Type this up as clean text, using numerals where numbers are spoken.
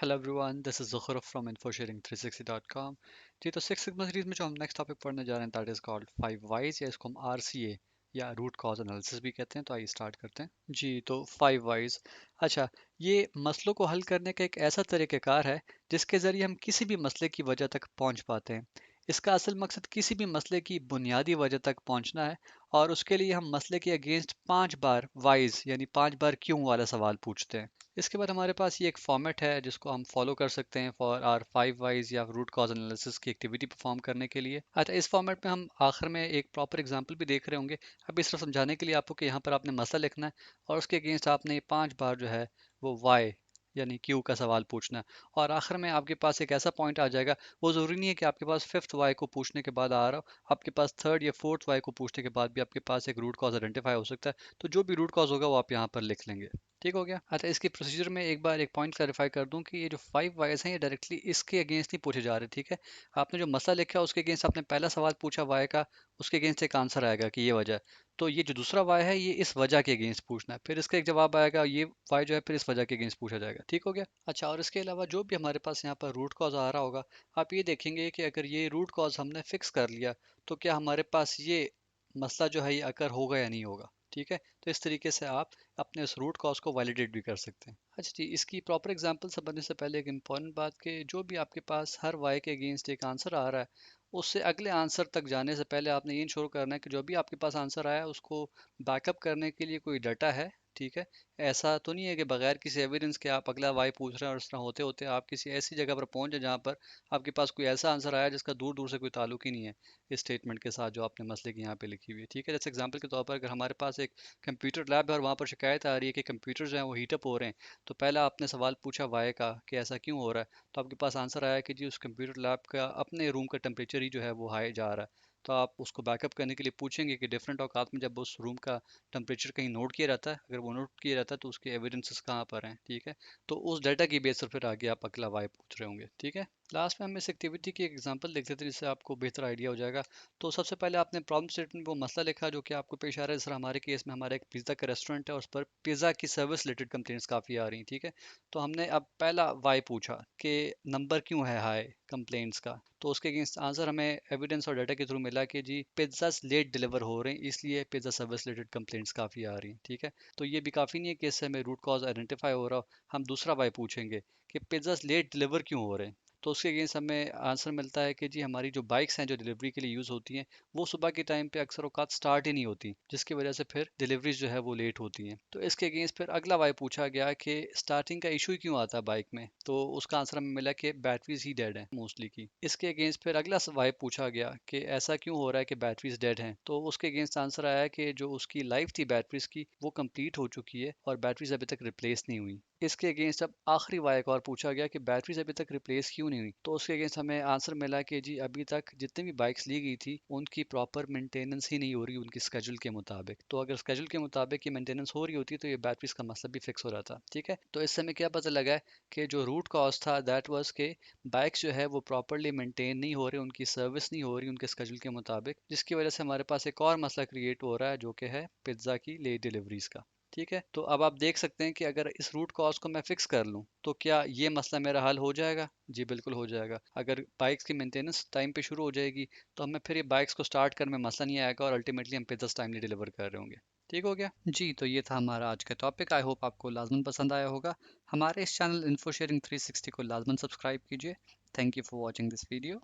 Hello everyone, this is ज़ुखर from infosharing360.com। जी, तो सिक्स सिग्मा सीरीज में जो हम नेक्स्ट टॉपिक पढ़ने जा रहे हैं दैट इज कॉल्ड 5 वाइज, या इसको हम आरसीए या रूट कॉज एनालिसिस भी कहते हैं। तो आइए स्टार्ट करते हैं। जी, तो 5 वाइज। अच्छा, ये मसलों को हल करने का एक ऐसा तरीक़ाकार है जिसके ज़रिए हम किसी भी मसले की वजह तक पहुंच पाते हैं। इसका असल मकसद किसी भी मसले की बुनियादी वजह तक पहुंचना है, और उसके लिए हम मसले के अगेंस्ट 5 बार वाइज यानी 5 बार क्यों वाला सवाल पूछते हैं। इसके बाद हमारे पास ये एक फॉर्मेट है जिसको हम फॉलो कर सकते हैं फॉर आर 5 वाइज या रूट कॉज एनालिसिस की एक्टिविटी परफॉर्म करने के लिए। अच्छा, इस फॉर्मेट में हम आखिर में एक प्रॉपर एग्जांपल भी देख रहे होंगे। अब इस तरह समझाने के लिए आपको कि यहाँ पर आपने मसला लिखना है और उसके अगेंस्ट आपने 5 बार जो है वो वाई यानी क्यू का सवाल पूछना है। और आखिर में आपके पास एक ऐसा पॉइंट आ जाएगा, वो ज़रूरी नहीं है कि आपके पास फिफ्थ वाई को पूछने के बाद आ रहा हो, आपके पास थर्ड या फोर्थ वाई को पूछने के बाद भी आपके पास एक रूट कॉज आइडेंटिफाई हो सकता है। तो जो भी रूट कॉज होगा वो आप यहाँ पर लिख लेंगे। ठीक हो गया। अच्छा, इसकी प्रोसीजर में एक बार एक पॉइंट क्लैरिफाई कर दूं कि ये जो 5 वाइज हैं ये डायरेक्टली इसके अगेंस्ट नहीं पूछे जा रहे। ठीक है, आपने जो मसला लिखा है उसके अगेंस्ट आपने पहला सवाल पूछा वाई का, उसके अगेंस्ट एक आंसर आएगा कि ये वजह है। तो ये जो दूसरा वाई है ये इस वजह के अगेंस्ट पूछना है, फिर इसका एक जवाब आएगा, ये वाई जो है फिर इस वजह के अगेंस्ट पूछा जाएगा। ठीक हो गया। अच्छा, और इसके अलावा जो भी हमारे पास यहाँ पर रूट कॉज आ रहा होगा, आप ये देखेंगे कि अगर ये रूट कॉज हमने फिक्स कर लिया तो क्या हमारे पास ये मसला जो है ये अकर होगा या नहीं होगा। ठीक है, तो इस तरीके से आप अपने उस रूट कॉज को वैलिडेट भी कर सकते हैं। अच्छा जी, इसकी प्रॉपर एग्जांपल समझने से पहले एक इम्पॉर्टेंट बात कि जो भी आपके पास हर वाई के अगेंस्ट एक आंसर आ रहा है, उससे अगले आंसर तक जाने से पहले आपने ये इंश्योर करना है कि जो भी आपके पास आंसर आया है उसको बैकअप करने के लिए कोई डाटा है। ठीक है, ऐसा तो नहीं है कि बगैर किसी एविडेंस के आप अगला वाई पूछ रहे हैं और इस तरह होते होते आप किसी ऐसी जगह पर पहुंच जाए जहाँ पर आपके पास कोई ऐसा आंसर आया जिसका दूर दूर से कोई ताल्लुक ही नहीं है इस स्टेटमेंट के साथ जो आपने मसले की यहाँ पे लिखी हुई है। ठीक है, जैसे एग्जांपल के तौर पर अगर हमारे पास एक कंप्यूटर लैब है और वहाँ पर शिकायत आ रही है कि कंप्यूटर जो है वो हीटअप हो रहे हैं, तो पहला आपने सवाल पूछा वाई का कि ऐसा क्यों हो रहा है, तो आपके पास आंसर आया कि जी उस कंप्यूटर लैब का अपने रूम का टेम्परेचर ही जो है वो हाई जा रहा है। तो आप उसको बैकअप करने के लिए पूछेंगे कि डिफरेंट औकात में जब उस रूम का टेम्परेचर कहीं नोट किया जाता है, अगर वो नोट किया जाता है तो उसके एविडेंसेस कहाँ पर हैं। ठीक है, तो उस डाटा की बेस पर फिर आगे आप अगला वाई पूछ रहे होंगे। ठीक है, लास्ट में हम इस एक्टिविटी की एक एग्जांपल देख लेते हैं जिससे आपको बेहतर आइडिया हो जाएगा। तो सबसे पहले आपने प्रॉब्लम स्टेटमेंट वो मसला लिखा जो कि आपको पेश आ रहा है। सर, हमारे केस में हमारा एक पिज़्ज़ा का रेस्टोरेंट है और उस पर पिज़्ज़ा की सर्विस रिलेटेड कंप्लेंट्स काफ़ी आ रही हैं। ठीक है, तो हमने अब पहला वाई पूछा कि नंबर क्यों है हाई कंप्लेंट्स का। तो उसके अगेंस्ट आंसर हमें एविडेंस और डाटा के थ्रू मिला कि जी पिज्ज़ा लेट डिलीवर हो रहे हैं, इसलिए पिज़्ज़ा सर्विस रिलेटेड कंप्लेंट्स काफ़ी आ रही हैं। ठीक है, तो ये भी काफ़ी नहीं है कि इससे हमें रूट कॉज आइडेंटिफाई हो रहा हो। हम दूसरा वाई पूछेंगे कि पिज्ज़ा लेट डिलीवर क्यों हो रहे हैं। तो उसके अगेंस्ट हमें आंसर मिलता है कि जी हमारी जो बाइक्स हैं जो डिलीवरी के लिए यूज़ होती हैं, वो सुबह के टाइम पे अक्सर औकात स्टार्ट ही नहीं होती, जिसकी वजह से फिर डिलीवरीज जो है वो लेट होती हैं। तो इसके अगेंस्ट फिर अगला वाई पूछा गया कि स्टार्टिंग का इशू क्यों आता है बाइक में, तो उसका आंसर हमें मिला कि बैटरीज ही डेड है मोस्टली की। इसके अगेंस्ट फिर अगला वाई पूछा गया कि ऐसा क्यों हो रहा है कि बैटरीज डेड हैं, तो उसके अगेंस्ट आंसर आया कि जो उसकी लाइफ थी बैटरीज की वो कंप्लीट हो चुकी है और बैटरीज अभी तक रिप्लेस नहीं हुई। इसके अगेंस्ट अब आखिरी वाई एक और पूछा गया कि बैटरीज अभी तक रिप्लेस क्यों नहीं हुई, तो उसके अगेंस्ट हमें आंसर मिला कि जी अभी तक जितनी भी बाइक्स ली गई थी उनकी प्रॉपर मेंटेनेंस ही नहीं हो रही उनकी स्केड्यूल के मुताबिक। तो अगर स्केड्यूल के मुताबिक ये मेंटेनेंस हो रही होती तो ये बैटरीज का मसला भी फिक्स हो रहा था। ठीक है, तो इससे हमें क्या पता लगा है कि जो रूट कॉज था दैट वाज के बाइक्स जो है वो प्रॉपरली मेंटेन नहीं हो रही, उनकी सर्विस नहीं हो रही उनके स्केड्यूल के मुताबिक, जिसकी वजह से हमारे पास एक और मसला क्रिएट हो रहा है जो कि है पिज्ज़ा की लेट डिलीवरीज का। ठीक है, तो अब आप देख सकते हैं कि अगर इस रूट कॉज को मैं फिक्स कर लूँ तो क्या ये मसला मेरा हल हो जाएगा। जी बिल्कुल हो जाएगा। अगर बाइक्स की मेंटेनेंस टाइम पे शुरू हो जाएगी तो हमें फिर ये बाइक्स को स्टार्ट करने में मसला नहीं आएगा और अल्टीमेटली हम पिज्जा टाइमली डिलीवर कर रहे होंगे। ठीक हो गया जी, तो ये था हमारा आज का टॉपिक। आई होप आपको लाजमन पसंद आया होगा। हमारे इस चैनल इन्फो शेयरिंग 360 को लाजमन सब्सक्राइब कीजिए। Thank you for watching this video.